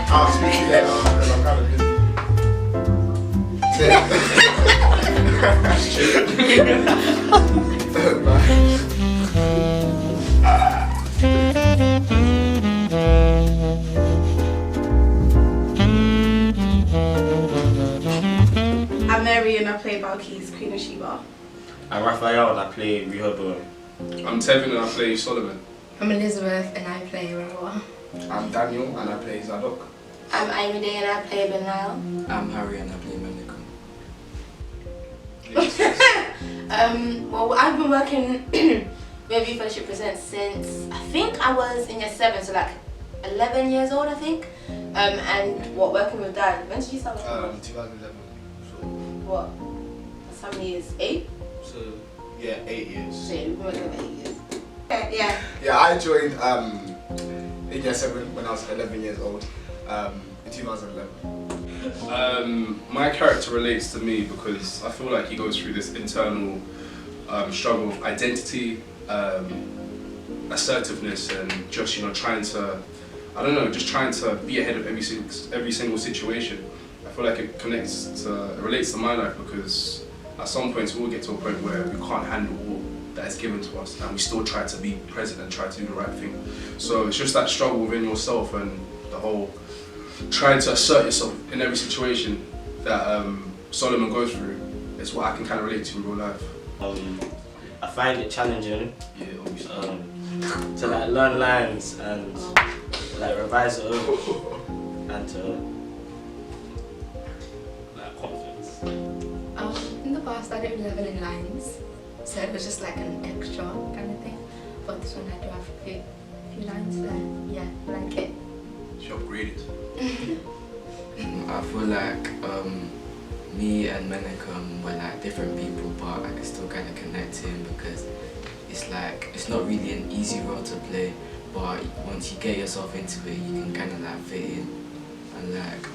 I'll speak to you later, because I'm kind of busy. I'm Mary and I play Balkis, Queen of Sheba. I'm Raphael and I play Rehoboam. I'm Tevin and I play Solomon. I'm Elizabeth and I play Rawa. I'm Daniel and I play Zadok. I'm Amy and I play Betrayal. I'm Harry and I play Menicum. Well, I've been working with Youth Fellowship Presents since I think I was in year 7, so like 11 years old, I think. And working with Dad. When did you start working? 2011. So, What? That's how many years? 8? so yeah, 8 years. So yeah, we've been working for 8 years. Yeah. Yeah, I joined in year 7 when I was 11 years old, in 2011. My character relates to me because I feel like he goes through this internal struggle of identity, assertiveness, and just trying to, I don't know, just trying to be ahead of every single situation. I feel like it relates to my life because at some points we will get to a point where we can't handle all that is given to us and we still try to be present and try to do the right thing. So it's just that struggle within yourself and the whole trying to assert yourself in every situation that Solomon goes through is what I can kind of relate to in real life. I find it challenging Yeah, obviously. to like learn lines and like revise it over and to like confidence. In the past I didn't really have any lines, so it was just like an extra kind of thing. But this one I do have a few lines there. Yeah, I like it. She upgraded. I feel like me and Menicum were like different people, but I can still kind of connect to him because it's like it's not really an easy role to play, but once you get yourself into it, you can kind of like fit in and like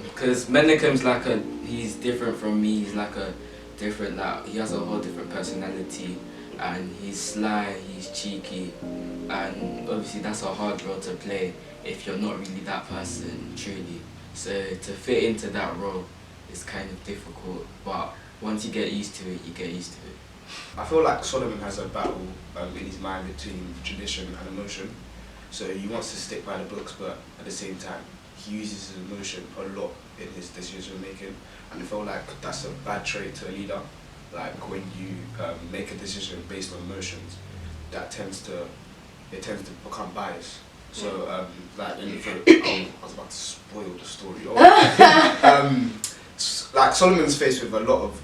because Menicum's like he's different from me. He's like a different he has a whole different personality, and he's sly, he's cheeky, and obviously that's a hard role to play if you're not really that person, truly. So to fit into that role is kind of difficult, but once you get used to it, you get used to it. I feel like Solomon has a battle in his mind between tradition and emotion. So he wants to stick by the books, but at the same time, he uses his emotion a lot in his decision making. And I feel like that's a bad trait to a leader. Like when you make a decision based on emotions, that tends to become biased. So like in the I was about to spoil the story. Like Solomon's faced with a lot of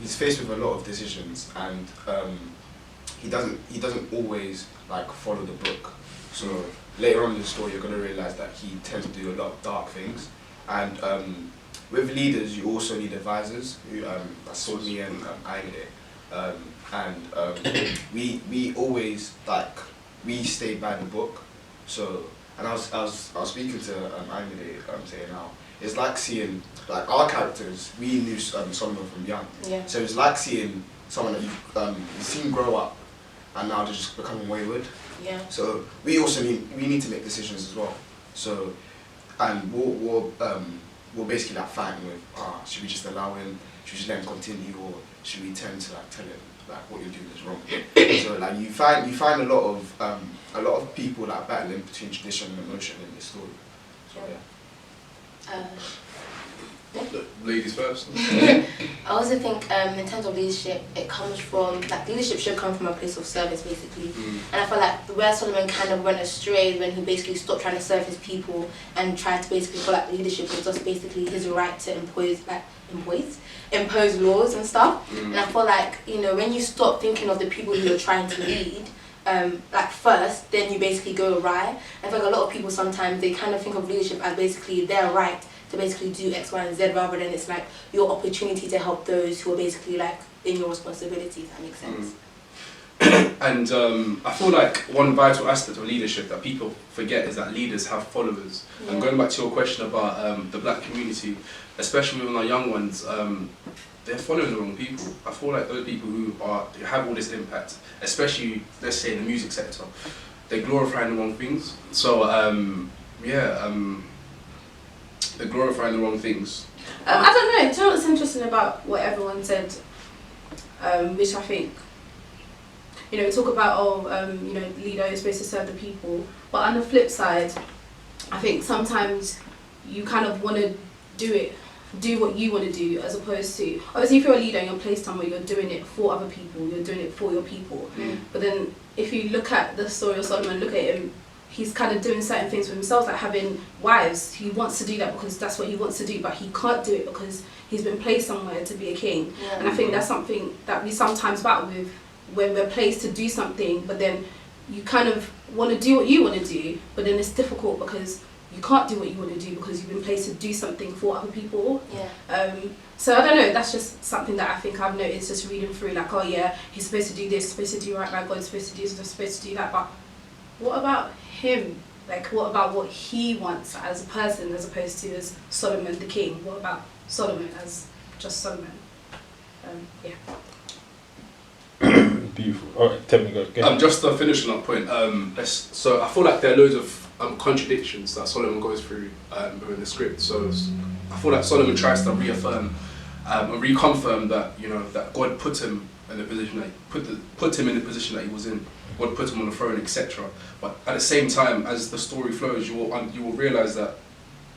he's faced with a lot of decisions, and he doesn't always like follow the book. So later on in the story, you're gonna realize that he tends to do a lot of dark things, and with leaders, you also need advisors. Who that's me and Aide, we always we stay by the book. So and I was speaking to Aide saying how it's like seeing like our characters. We knew Solomon from young, Yeah. so it's like seeing someone that you've seen grow up, and now they're just becoming wayward. Yeah. So we also need to make decisions as well. So and we're basically like fighting with should we just allow him? Should we just let him continue, or should we tend to like tell him like what you're doing is wrong? So like you find a lot of people like battling between tradition and emotion in this story. So yeah. Ladies first. I also think in terms of leadership, it comes from, like, leadership should come from a place of service, basically. And I feel like where Solomon kind of went astray when he basically stopped trying to serve his people and tried to basically feel like leadership was just basically his right to impose laws and stuff. And I feel like, when you stop thinking of the people who you're trying to lead, like first, then you basically go awry. I feel like a lot of people sometimes, they kind of think of leadership as basically their right to basically do X, Y, and Z, rather than it's like your opportunity to help those who are basically like in your responsibility, if that makes sense. And I feel like one vital aspect of leadership that people forget is that leaders have followers. Yeah. And going back to your question about the black community, especially with our young ones, they're following the wrong people. I feel like those people who have all this impact, especially let's say in the music sector, they're glorifying the wrong things. So they're glorifying the wrong things. I don't know. Do you know what's interesting about what everyone said? Which I think, you know, we talk about you know, leader is supposed to serve the people, but on the flip side, I think sometimes you kind of want to do what you want to do, as opposed to, obviously if you're a leader and you're placed somewhere, you're doing it for other people, you're doing it for your people. But then if you look at the story of Solomon, look at him, he's kind of doing certain things for himself, like having wives. He wants to do that because that's what he wants to do, but he can't do it because he's been placed somewhere to be a king. And I think that's something that we sometimes battle with when we're placed to do something, but then you kind of want to do what you want to do, but then it's difficult because you can't do what you want to do because you've been placed to do something for other people. So I don't know, that's just something that I think I've noticed just reading through, like, oh yeah, he's supposed to do this, supposed to do right by God, supposed to do this, supposed to do that, but what about him? Like, what about what he wants as a person, as opposed to as Solomon the king? What about Solomon as just Solomon? Yeah. Beautiful. Alright, tell me, go ahead. Just to finish on that point, so I feel like there are loads of contradictions that Solomon goes through within the script. So I feel like Solomon tries to reaffirm and reconfirm that, you know, that God put him in the position that put him in the position that he was in. God put him on the throne, etc. But at the same time, as the story flows, you will realize that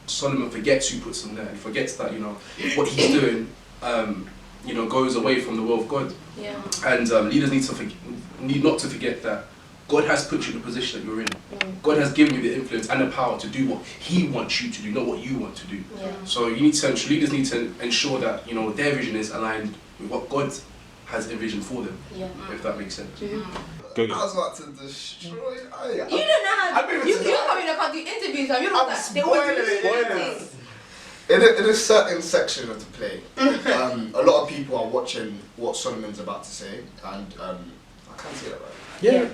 Solomon forgets who puts him there. He forgets that, you know, what he's doing, you know, goes away from the will of God. Yeah. And leaders need not to forget that God has put you in the position that you're in. God has given you the influence and the power to do what He wants you to do, not what you want to do. So leaders need to ensure that, you know, their vision is aligned with what God has envisioned for them. If that makes sense. I was about to destroy. You don't know how. You come in and can't do interviews. You don't know that. They always do things. In a certain section of the play, a lot of people are watching what Solomon's about to say, and I can't say that right. Yeah.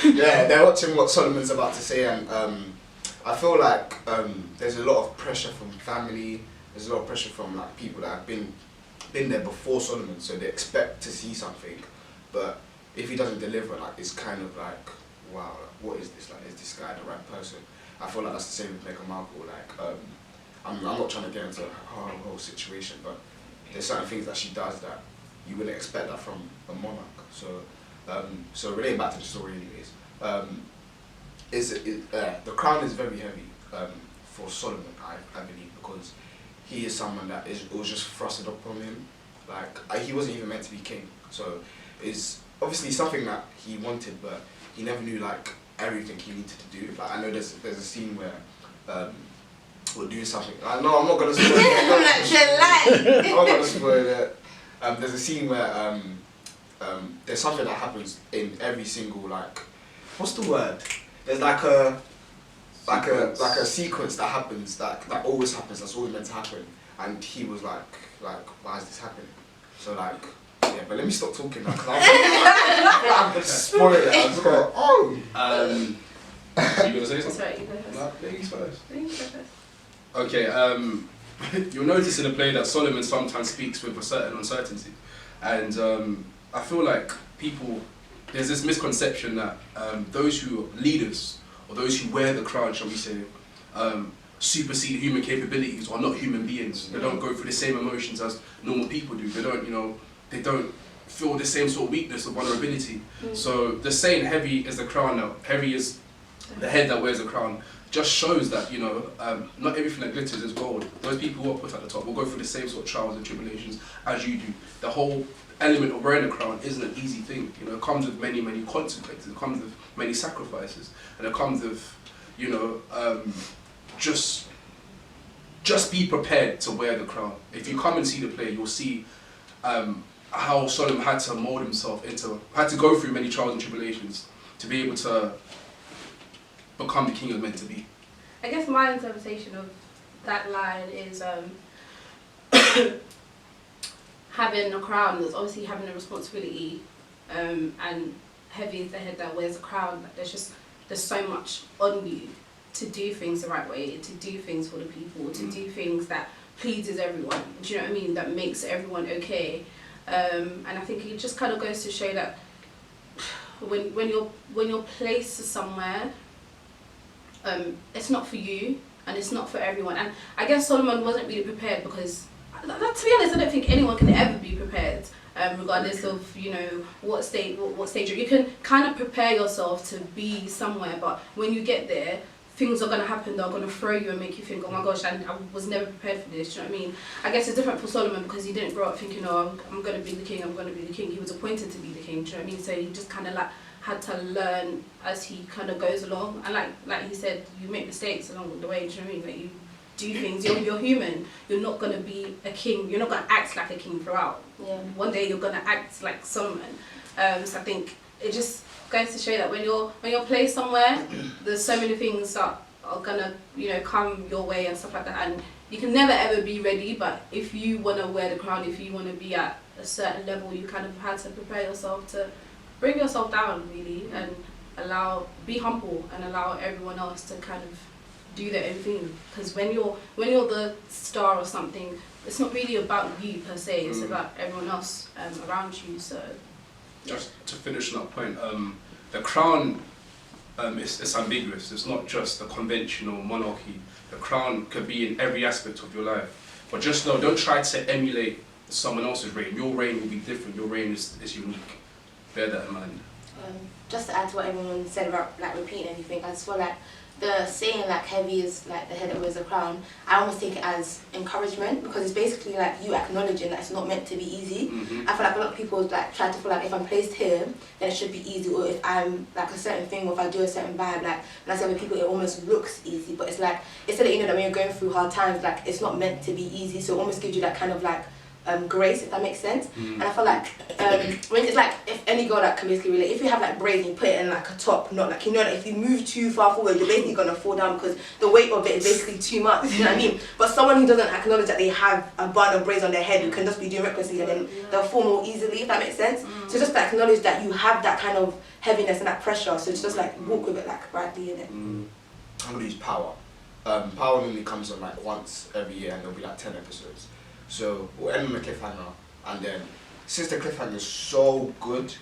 Yeah, they're watching what Solomon's about to say, and I feel like there's a lot of pressure from family. There's a lot of pressure from like people that have been there before Solomon, so they expect to see something, but if he doesn't deliver, like, it's kind of like, wow, what is this? Like, is this guy the right person? I feel like that's the same with Meghan Markle. Like, I'm not trying to get into her whole situation, but there's certain things that she does that you wouldn't expect that from a monarch. So relating back to the story, anyways, the crown is very heavy for Solomon, I believe, because he is someone that it was just thrusted upon him. Like, he wasn't even meant to be king, so it's obviously something that he wanted, but he never knew like everything he needed to do. Like, I know there's a scene where we're doing something. I know I'm not gonna spoil it. I'm not gonna spoil it. There's a scene where there's something that happens in every single, like, what's the word? There's like a sequence that happens that always happens. That's always meant to happen. And he was like, why is this happening? So like, yeah. But let me stop talking now, because I'm gonna spoil it. I'm just going, oh. You gonna say something? Sorry, you go first. No, ladies first. Ladies go first. Okay. You'll notice in the play that Solomon sometimes speaks with a certain uncertainty, and I feel like there's this misconception that those who are leaders, or those who wear the crown, shall we say, supersede human capabilities, or not human beings. They don't go through the same emotions as normal people do. They don't feel the same sort of weakness or vulnerability. So the saying, heavy is the crown, now heavy is the head that wears the crown, just shows that, you know, not everything that glitters is gold. Those people who are put at the top will go through the same sort of trials and tribulations as you do. The whole element of wearing a crown isn't an easy thing. You know, it comes with many, many consequences. It comes with many sacrifices, and it comes with, you know, just be prepared to wear the crown. If you come and see the play, you'll see how Solomon had to mold himself had to go through many trials and tribulations to be able to become the king he was meant to be. I guess my interpretation of that line is having a crown is obviously having a responsibility and heavy is the head that wears a crown. Like, there's so much on you to do things the right way, to do things for the people, to do things that pleases everyone. Do you know what I mean? That makes everyone okay. And I think it just kind of goes to show that when you're placed somewhere, it's not for you and it's not for everyone. And I guess Solomon wasn't really prepared because, to be honest, I don't think anyone can ever be prepared. Regardless of what stage you can kind of prepare yourself to be somewhere, but when you get there, things are going to happen that are going to throw you and make you think, oh my gosh, I was never prepared for this. Do you know what I mean? I guess it's different for Solomon because he didn't grow up thinking, oh, I'm going to be the king, I'm going to be the king. He was appointed to be the king. Do you know what I mean? So he just kind of like had to learn as he kind of goes along, and like he said, you make mistakes along the way. Do you know what I mean? Like you do things. You're human. You're not going to be a king. You're not going to act like a king throughout. Yeah. One day you're going to act like Solomon. So I think it just goes to show that when you're placed somewhere, there's so many things that are going to come your way and stuff like that, and you can never ever be ready. But if you want to wear the crown, if you want to be at a certain level, you kind of had to prepare yourself to bring yourself down really, and be humble and allow everyone else to kind of do their own thing. Because when you're the star or something, it's not really about you per se, it's about everyone else around you. So just to finish on that point, the crown, it's ambiguous. It's not just a conventional monarchy. The crown could be in every aspect of your life, but just know, don't try to emulate someone else's reign. Your reign will be different. Your reign is unique. Bear that in mind. Just to add to what everyone said about like repeating everything, I just feel like the saying like heavy is like the head that wears the crown, I almost take it as encouragement, because it's basically like you acknowledging that it's not meant to be easy. I feel like a lot of people like try to feel like if I'm placed here then it should be easy, or if I'm like a certain thing, or if I do a certain vibe, like when I say with people it almost looks easy, but it's like it's to let you know that when you're going through hard times, like it's not meant to be easy. So it almost gives you that kind of like grace, if that makes sense. And I feel like when it's like, if any girl that can basically relate, if you have like braids and you put it in like a top, not like, that if you move too far forward you're basically gonna fall down because the weight of it is basically too much, you know what I mean? But someone who doesn't acknowledge that they have a bun of braids on their head, who can just be doing recklessly, and then they'll fall more easily, if that makes sense. So just to acknowledge that you have that kind of heaviness and that pressure, so it's just like walk with it like rightly in it. I'm gonna use power. Power normally comes on like once every year, and there'll be like 10 episodes. So we'll end on a cliffhanger, and then since the cliffhanger is so good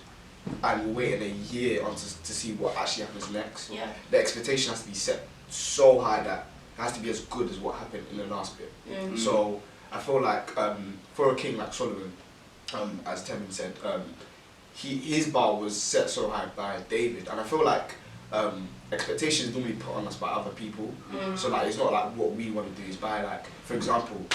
and we're waiting a year on to see what actually happens next, the expectation has to be set so high that it has to be as good as what happened in the last bit. So I feel like for a king like Solomon, as Temin said, his bar was set so high by David, and I feel like expectations normally put on us by other people. So like it's not like what we want to do, is by like, for example,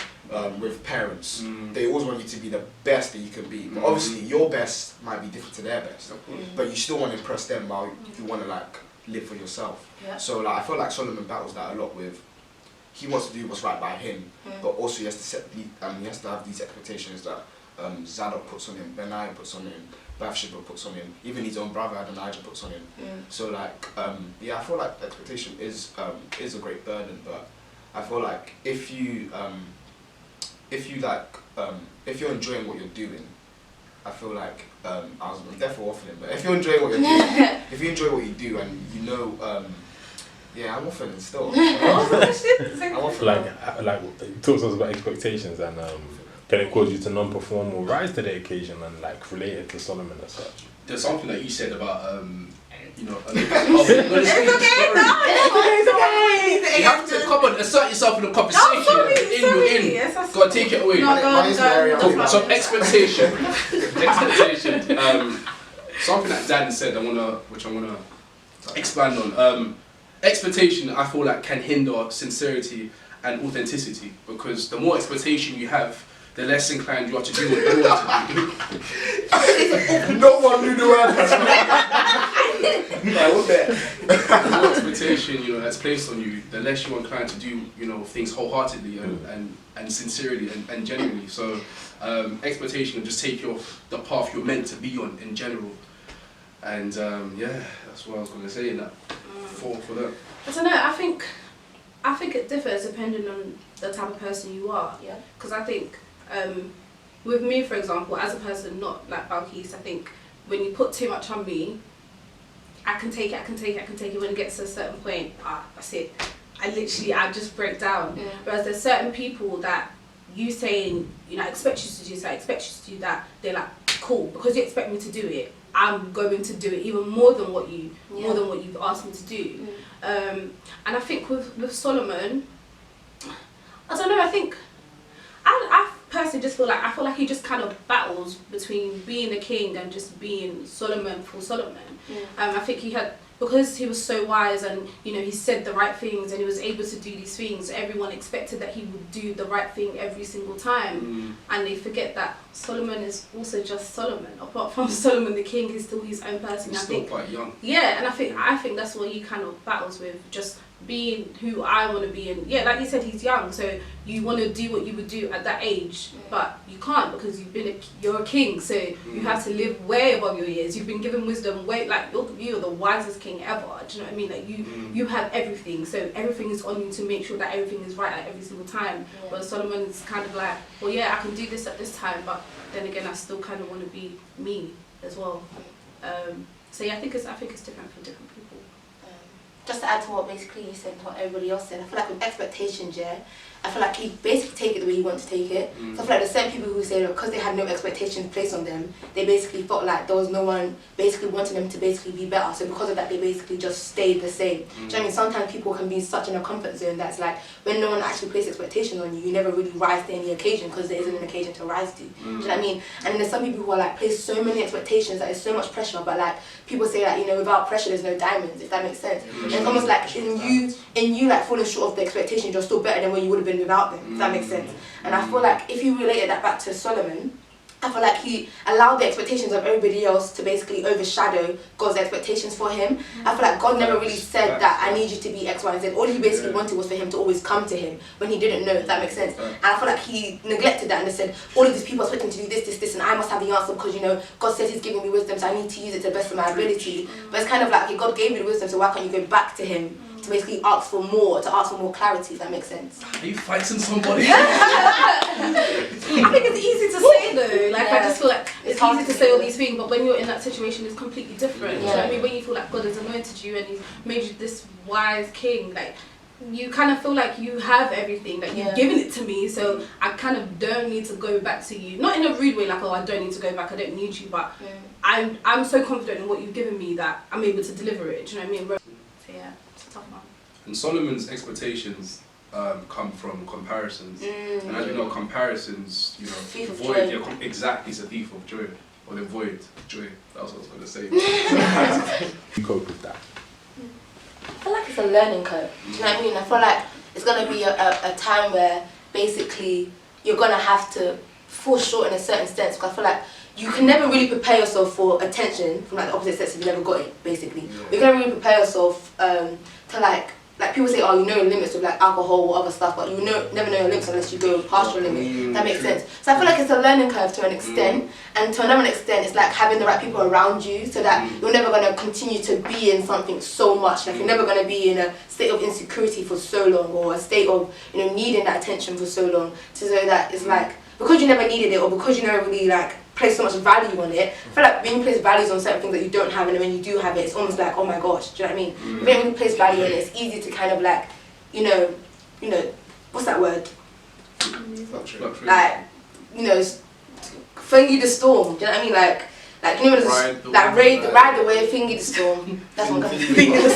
with parents, they always want you to be the best that you can be, but obviously your best might be different to their best, but you still want to impress them while you want to like live for yourself. So like I feel like Solomon battles that a lot with, he wants to do what's right by him, but also he has to set he has to have these expectations that Zadok puts on him, Benaiah puts on him, Bathsheba puts on him, even his own brother Adonijah puts on him. So like yeah, I feel like expectation is a great burden, but I feel like if you're enjoying what you're doing, I feel like I'm definitely waffling, but if you're enjoying what you're doing, if you enjoy what you do, and yeah, I'm waffling still. I'm waffling. Like it talks us about expectations, and can it cause you to non-perform or rise to the occasion, and like related to Solomon as such? There's something that you said about It's okay. You have to come on, assert yourself in the conversation. You're in. Yes, Gotta take it away. So expectation. Something that Dan said, which I wanna expand on. Expectation, I feel like, can hinder sincerity and authenticity, because the more expectation you have, the less inclined you are to do what you want to do. No one knew the word. The more expectation that's placed on you, the less you're inclined to do things wholeheartedly and sincerely and genuinely. So expectation will just take you off the path you're meant to be on in general. And yeah, that's what I was going to say in that. For that. I don't know. I think it differs depending on the type of person you are. Yeah. Because I think with me, for example, as a person not like Balkis, I think when you put too much on me, I can take it. When it gets to a certain point, that's it. I just break down. Yeah. Whereas there's certain people that you saying, I expect you to do this, I expect you to do that. They're like, cool, because you expect me to do it, I'm going to do it even more than what you've asked me to do. And I think with Solomon, I don't know. I think I personally just feel like he just kind of battles between being a king and just being Solomon for Solomon. I think he had, because he was so wise and he said the right things and he was able to do these things, everyone expected that he would do the right thing every single time, and they forget that Solomon is also just Solomon. Apart from Solomon the king, he's still his own person. He's still quite young. Yeah, and I think that's what he kind of battles with, just being who I want to be. And yeah, like you said, he's young, so you want to do what you would do at that age, but you can't, because you're a king, so you have to live way above your years. You've been given wisdom way, like you're the wisest king ever. Do you know what I mean? Like you have everything, so everything is on you to make sure that everything is right at every single time. But Solomon is kind of like, well, yeah, I can do this at this time, but then again, I still kind of want to be me as well. So yeah, I think it's different for different people. Just to add to what basically you said and what everybody else said, I feel like with expectations, I feel like he basically take it the way he wants to take it. So I feel like there's certain people who say that because they had no expectations placed on them, they basically felt like there was no one basically wanting them to basically be better. So because of that, they basically just stayed the same. Do you know what I mean? Sometimes people can be such in a comfort zone that's like, when no one actually places expectations on you, you never really rise to any occasion because there isn't an occasion to rise to. Do you know what I mean? And then there's some people who are like, place so many expectations that it's so much pressure, but like people say that, without pressure there's no diamonds, if that makes sense. And it's almost like in you like falling short of the expectations, you're still better than what you would have been without them, if that makes sense. And I feel like if you related that back to Solomon, I feel like he allowed the expectations of everybody else to basically overshadow God's expectations for him. I feel like God never really said that I need you to be X, Y, and Z. All he basically wanted was for him to always come to him when he didn't know, if that makes sense. And I feel like he neglected that and just said, all of these people are expecting to do this, and I must have the answer because, God says he's giving me wisdom, so I need to use it to the best of my ability. But it's kind of like, okay, God gave you the wisdom, so why can't you go back to him to basically ask for more clarity, if that makes sense. Are you fighting somebody? I think it's easy to say though, I just feel like it's easy to say all these things, but when you're in that situation it's completely different. You know what I mean? When you feel like God has anointed you and he's made you this wise king, you kind of feel like you have everything, you've given it to me, so I kind of don't need to go back to you. Not in a rude way, like, oh, I don't need to go back, I don't need you, but I'm so confident in what you've given me that I'm able to deliver it. Do you know what I mean? So yeah, it's a tough one. And Solomon's expectations come from comparisons, and as we know, comparisons, void. Exactly, it's a thief of joy, or the void joy. That's what I was going to say. You cope with that. I feel like it's a learning curve. Do you know what I mean? I feel like it's going to be a time where basically you're going to have to fall short in a certain sense, because I feel like you can never really prepare yourself for attention from the opposite sex if you never got it, basically. You can never really prepare yourself to like people say, oh, your limits with alcohol or other stuff, but you never know your limits unless you go past your limit. That makes sense. So I feel like it's a learning curve to an extent, and to another extent it's like having the right people around you so that you're never going to continue to be in something so much. You're never going to be in a state of insecurity for so long, or a state of needing that attention for so long, so that it's like, because you never needed it, or because you never really place so much value on it. I feel like when you place values on certain things that you don't have, and when you do have it, it's almost like, oh my gosh, do you know what I mean? If you don't really place value on it, it's easy to kind of what's that word? Thingy the storm, do you know what I mean? Ride the wave, thingy the storm. That's what I'm going to thingy the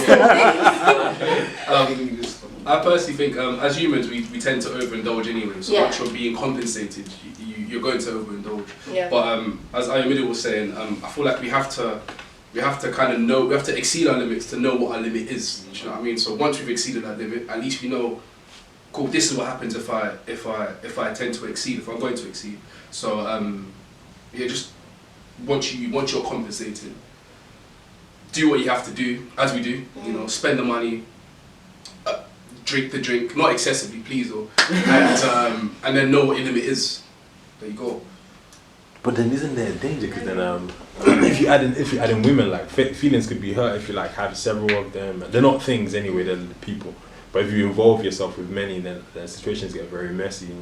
storm. I personally think as humans we tend to overindulge anyway, so once you're being compensated, you're going to overindulge. But as Ayomide was saying, I feel like we have to kind of know, we have to exceed our limits to know what our limit is. Do you know what I mean? So once we've exceeded our limit, at least we know, cool, this is what happens if I tend to exceed, if I'm going to exceed. So just once you're compensated, do what you have to do, as we do. Spend the money, drink the drink, not excessively, please, though, and then know what your limit is. There you go. But then isn't there a danger? Because then if you add in women, feelings could be hurt if you have several of them. They're not things anyway, they're people. But if you involve yourself with many, then situations get very messy.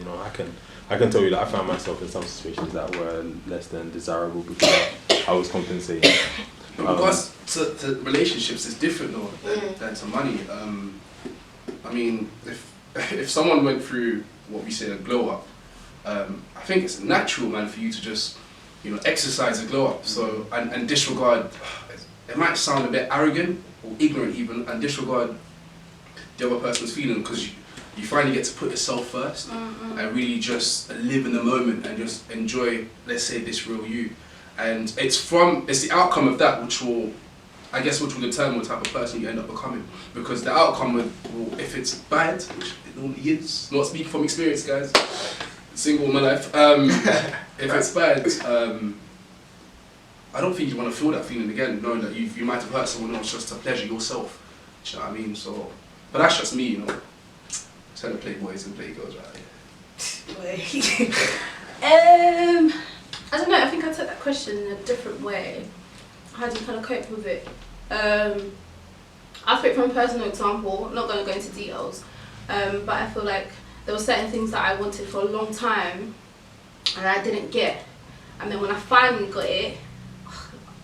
I can tell you that I found myself in some situations that were less than desirable because I was compensated. In regards to relationships, it's different though than to money. I mean, if someone went through what we say a glow up, I think it's natural, man, for you to just, exercise a glow up. So and disregard. It might sound a bit arrogant or ignorant even, and disregard the other person's feeling, because you finally get to put yourself first and really just live in the moment and just enjoy, let's say, this real you. And it's the outcome of that which will determine what type of person you end up becoming. Because the outcome will, if it's bad, which it normally is, not speaking from experience, guys, single in my life, if it's bad, I don't think you want to feel that feeling again, knowing that you might have hurt someone else just to pleasure yourself. Do you know what I mean? So, but that's just me, Tell the playboys and playgirls right here. I don't know, I think I took that question in a different way. How do you kind of cope with it? I'll speak from a personal example, I'm not going to go into details, but I feel like there were certain things that I wanted for a long time and I didn't get. And then when I finally got it, I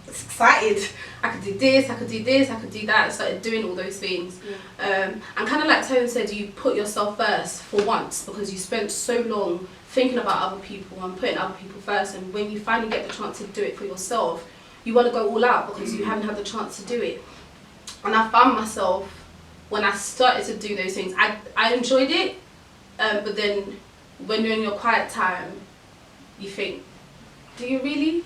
was excited. I could do this, I could do this, I could do that. I started doing all those things. And kind of like Tone said, you put yourself first for once because you spent so long thinking about other people and putting other people first, and when you finally get the chance to do it for yourself, you want to go all out because you haven't had the chance to do it. And I found myself, when I started to do those things, I enjoyed it, but then when you're in your quiet time, you think, do you really?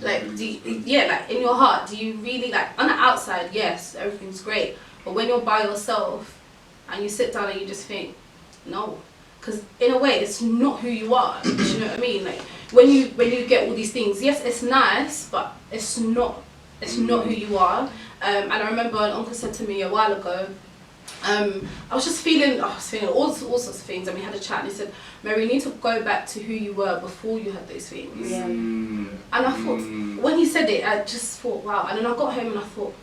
Like, like in your heart, do you really, like, on the outside, yes, everything's great, but when you're by yourself and you sit down and you just think, no. Because in a way, it's not who you are. Do you know what I mean? Like when you get all these things, yes, it's nice, but it's not who you are. And I remember an uncle said to me a while ago, I was feeling all sorts of things, and we had a chat. And he said, "Mary, you need to go back to who you were before you had those things." Yeah. And I thought, when he said it, I just thought, wow. And then I got home and I thought,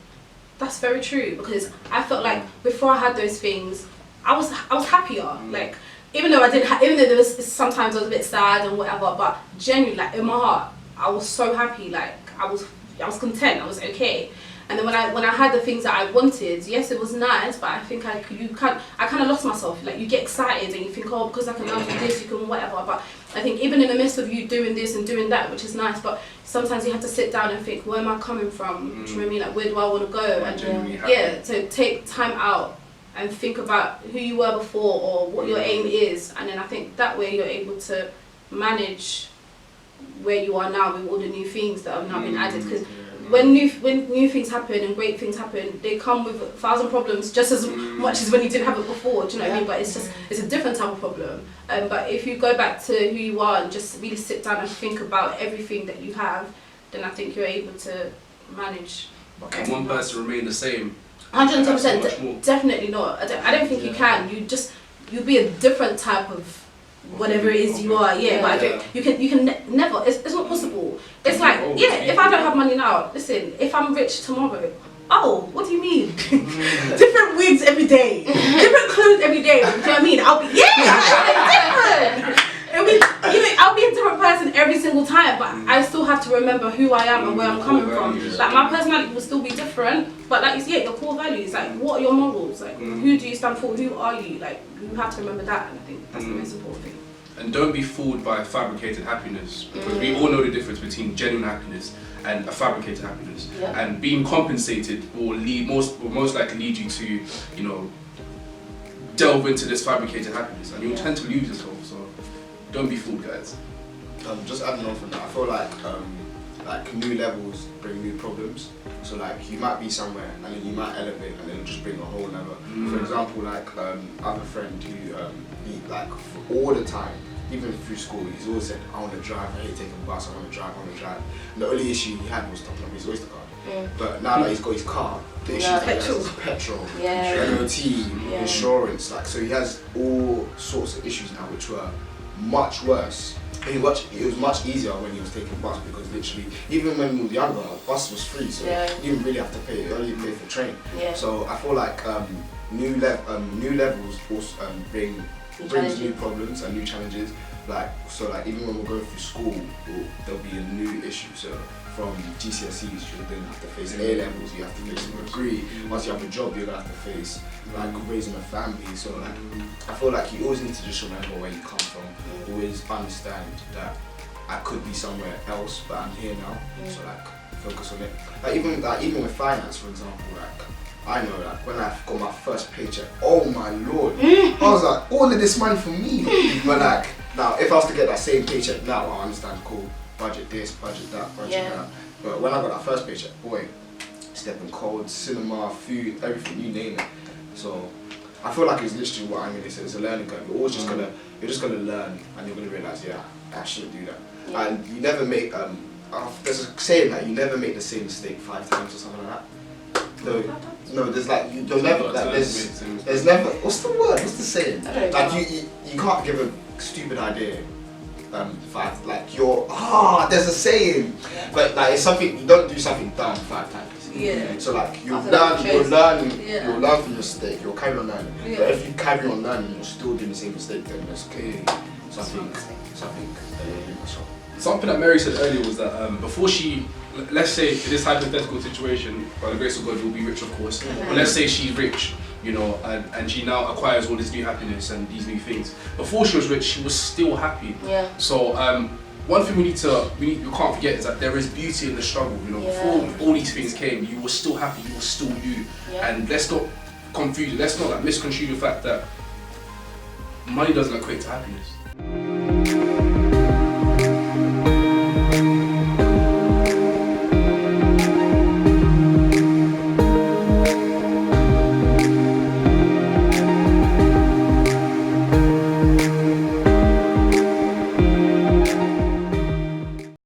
that's very true, because I felt like before I had those things, I was happier. Like. Even though there was sometimes I was a bit sad and whatever, but genuinely, like in my heart, I was so happy. Like I was content. I was okay. And then when I had the things that I wanted, yes, it was nice, but I think I kind of lost myself. Like you get excited and you think, oh, because I can now do this, you can whatever. But I think even in the midst of you doing this and doing that, which is nice, but sometimes you have to sit down and think, where am I coming from? Do you know what I mean? Like where do I want to go? And so take time out and think about who you were before or what your aim is, and then I think that way you're able to manage where you are now with all the new things that have now been added. Because when new things happen and great things happen, they come with 1,000 problems just as much as when you didn't have it before. Do you know what I mean? But it's a different type of problem. But if you go back to who you are and just really sit down and think about everything that you have, then I think you're able to manage. Can one person remain the same? 110%, definitely not. I don't think you can. You'll be a different type of whatever it is you are. But you can never. It's not possible. It's like if I don't have money now, listen. If I'm rich tomorrow, oh, what do you mean? Different wigs every day, different clothes every day. Do you know what I mean? I'll be different. I'll be a different person every single time, but I still have to remember who I am and where I'm coming from. Like my personality will still be different, but like you see, your core values, like what are your morals? Like who do you stand for? Who are you? Like you have to remember that, and I think that's the most important thing. And don't be fooled by fabricated happiness, because we all know the difference between genuine happiness and a fabricated happiness. And being compensated will most likely lead you to, delve into this fabricated happiness, and you'll tend to lose yourself. So don't be fooled, guys. Just adding on from that, I feel like new levels bring new problems. So like you might be somewhere and then you might elevate and then it'll just bring a whole level. For example, like I have a friend who all the time, even through school, he's always said, I want to drive, I hate taking the bus, I want to drive. And the only issue he had was topping up his Oyster card. But now that he's got his car, the issue is petrol, MOT, insurance, so he has all sorts of issues now which were much worse. It was much easier when he was taking bus, because literally, even when he was younger, bus was free, so he didn't really have to pay. He only paid for train. So I feel like new levels also brings new problems and new challenges. Like, so like even when we're going through school, there'll be a new issue. So from GCSEs, you'll then have to face A levels, you have to face a degree. Once you have a job, you're gonna have to face like raising a family. So like, I feel like you always need to just remember where you come from. Always understand that I could be somewhere else, but I'm here now. So like, focus on it. Like even with finance, for example, like I know that when I got my first paycheck, oh my lord, I was like, all of this money for me. But like now, if I was to get that same paycheck now, I understand, cool, budget this, budget that, budget that. But when I got that first paycheck, boy, stepping cold, cinema, food, everything, you name it. So I feel like it's literally what I'm gonna say. It's a learning curve. You're always just gonna learn, and you're gonna realize, yeah, I shouldn't do that. And you never make there's a saying that you never make the same mistake 5 times or something like that. No, there's like you'll never like there's never what's the word? What's the saying? Like you can't give a stupid idea 5 like you're there's a saying, but like it's something you don't do something dumb 5 times. Yeah. So like you'll learn from your mistake. You'll carry on learning. But if you carry on learning, you're still doing the same mistake, then there's clearly something. Something that Mary said earlier was that before she, let's say in this hypothetical situation, by the grace of God, will be rich, of course. But let's say she's rich, you know, and she now acquires all this new happiness and these new things. Before she was rich, she was still happy. Yeah. So one thing we can't forget is that there is beauty in the struggle. You know, before all these things came, you were still happy, you were still you. Yeah. And let's not confuse, let's not like misconstrue the fact that money doesn't equate to happiness.